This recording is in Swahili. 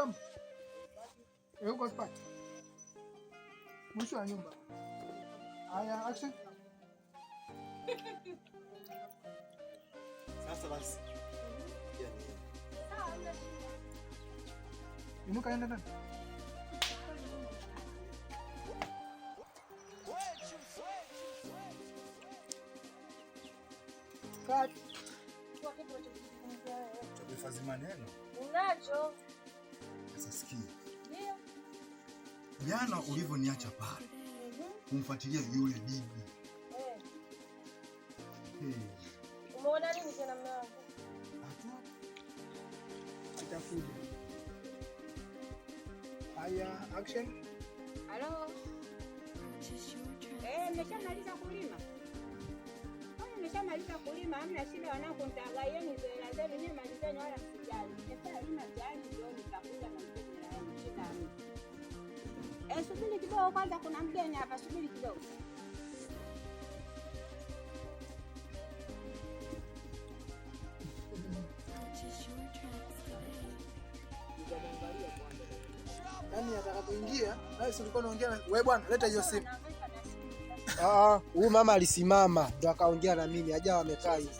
Chom. Huko spot. Mwisho wa nyumba. Haya, action. Sasa basi. Inuka enda ndani. Cut. Tuhifadhi maneno. Unacho? Sasa sikia. Ndio. Jana ulivyoniacha pale. Kumfuatilia yule bibi. Umeona nini tena mume wangu? Atakuja. Haya, action. Halo. Nimeshamaliza kulima. Nimeshamaliza kulima, hamna shida wanangu, nitagaieni zoea zenu nyinyi malizeni wala msijali. Nimeshalima tayari ndio nitakuja na mgeni wangu shida hamna. Subiri kidogo kwanza, kuna mgeni hapa, subiri kidogo. Yaani atakapoingia, wewe si ulikuwa unaongea na wewe bwana, leta hiyo simu. Huyu mama alisimama ndo akaongea na mimi, hajawa amekaa hivi.